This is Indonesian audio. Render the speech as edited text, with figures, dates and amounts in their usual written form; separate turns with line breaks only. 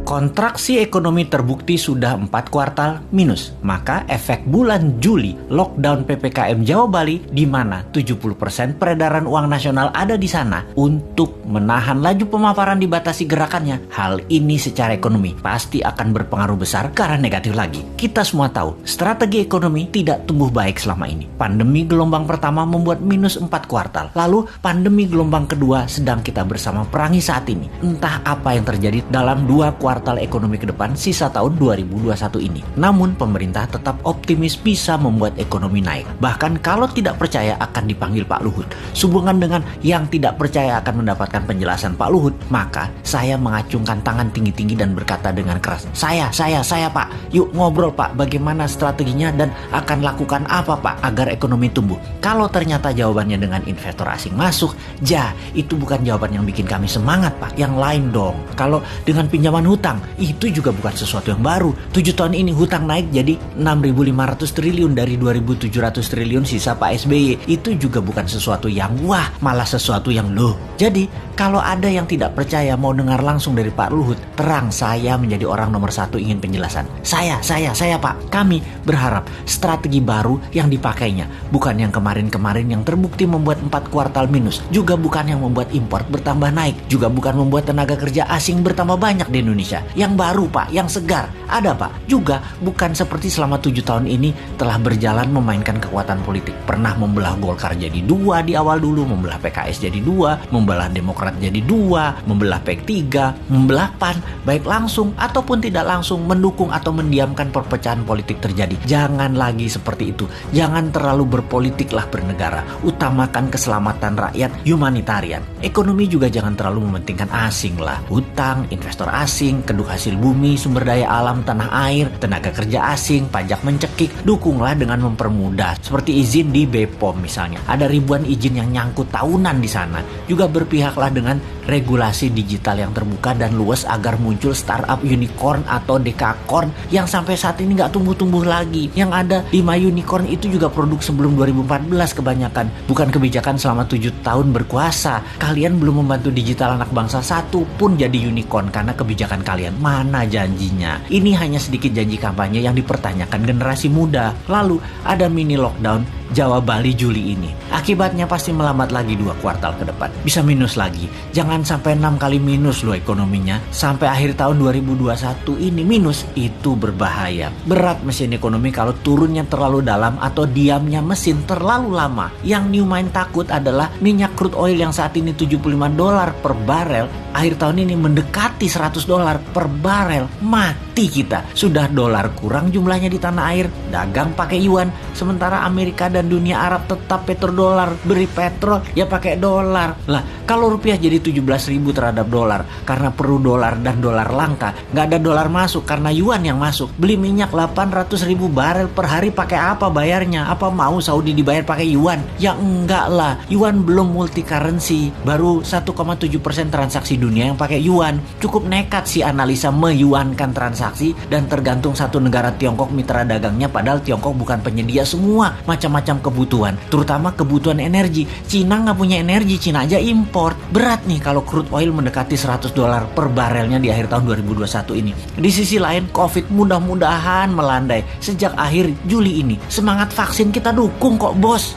Kontraksi ekonomi terbukti sudah 4 kuartal minus. Maka efek bulan Juli lockdown PPKM Jawa Bali di mana 70% peredaran uang nasional ada di sana untuk menahan laju pemaparan dibatasi gerakannya. Hal ini secara ekonomi pasti akan berpengaruh besar ke arah negatif lagi. Kita semua tahu strategi ekonomi tidak tumbuh baik selama ini. Pandemi gelombang pertama membuat minus 4 kuartal. Lalu pandemi gelombang kedua sedang kita bersama perangi saat ini. Entah apa yang terjadi dalam 2 kuartal ekonomi ke depan sisa tahun 2021 ini. Namun pemerintah tetap optimis bisa membuat ekonomi naik. Bahkan kalau tidak percaya akan dipanggil Pak Luhut. Sehubungan dengan yang tidak percaya akan mendapatkan penjelasan Pak Luhut, maka saya mengacungkan tangan tinggi-tinggi dan berkata dengan keras, Saya Pak, yuk ngobrol Pak, bagaimana strateginya dan akan lakukan apa Pak agar ekonomi tumbuh. Kalau ternyata jawabannya dengan investor asing masuk, itu bukan jawaban yang bikin kami semangat Pak, yang lain dong. Kalau dengan pinjaman hutang, itu juga bukan sesuatu yang baru. 7 tahun ini hutang naik jadi 6.500 triliun dari 2.700 triliun sisa Pak SBY. Itu juga bukan sesuatu yang wah, malah sesuatu yang loh. Jadi kalau ada yang tidak percaya mau dengar langsung dari Pak Luhut, terang saya menjadi orang nomor 1 ingin penjelasan. Saya Pak, kami berharap strategi baru yang dipakainya, bukan yang kemarin-kemarin yang terbukti membuat 4 kuartal minus, juga bukan yang membuat impor bertambah naik, juga bukan membuat tenaga kerja asing bertambah banyak di Indonesia. Yang baru Pak, yang segar, ada Pak. Juga bukan seperti selama 7 tahun ini telah berjalan memainkan kekuatan politik. Pernah membelah Golkar jadi 2 di awal dulu, membelah PKS jadi 2, membelah Demokrat jadi 2, membelah P3, membelah PAN, baik langsung ataupun tidak langsung, mendukung atau mendiamkan perpecahan politik terjadi. Jangan lagi seperti itu. Jangan terlalu berpolitiklah bernegara. Utamakan keselamatan rakyat, humanitarian. Ekonomi juga jangan terlalu mementingkan asing lah. Hutang, investor asing, kedua hasil bumi, sumber daya alam, tanah air, tenaga kerja asing, pajak mencekik. Dukunglah dengan mempermudah. Seperti izin di BPOM misalnya. Ada ribuan izin yang nyangkut tahunan di sana. Juga berpihaklah dengan regulasi digital yang terbuka dan luas agar muncul startup unicorn atau dekakorn yang sampai saat ini nggak tumbuh-tumbuh lagi. Yang ada 5 unicorn itu juga produk sebelum 2014 kebanyakan. Bukan kebijakan selama 7 tahun berkuasa. Kalian belum membantu digital anak bangsa satu pun jadi unicorn karena kebijakan kalian. Mana janjinya? Ini hanya sedikit janji kampanye yang dipertanyakan generasi muda. Lalu ada mini lockdown Jawa Bali Juli ini. Akibatnya pasti melambat lagi 2 kuartal ke depan. Bisa minus lagi. Jangan sampai 6 kali minus loh ekonominya. Sampai akhir tahun 2021 ini minus. Itu berbahaya. Berat mesin ekonomi kalau turunnya terlalu dalam atau diamnya mesin terlalu lama. Yang New Mind takut adalah minyak crude oil yang saat ini $75 per barel. Akhir tahun ini mendekati $100 per barel. Mati kita. Sudah dolar kurang jumlahnya di tanah air. Dagang pakai yuan. Sementara Amerika dan dunia Arab tetap petrodolar. Beri petrol ya pakai dolar. Lah kalau rupiah jadi 17.000 terhadap dolar karena perlu dolar dan dolar langka, nggak ada dolar masuk karena yuan yang masuk. Beli minyak 800.000 barel per hari pakai apa bayarnya? Apa mau Saudi dibayar pakai yuan? Ya enggak lah. Yuan belum multi currency. Baru 1,7% transaksi dunia yang pakai yuan. Cukup nekat sih analisa meyuankan transaksi dan tergantung satu negara Tiongkok mitra dagangnya, padahal Tiongkok bukan penyedia semua macam-macam kebutuhan, terutama kebutuhan energi. Cina nggak punya energi, Cina aja import. Berat nih kalau crude oil mendekati $100 per barelnya di akhir tahun 2021 ini. Di sisi lain, COVID mudah-mudahan melandai sejak akhir Juli ini. Semangat vaksin kita dukung kok bos.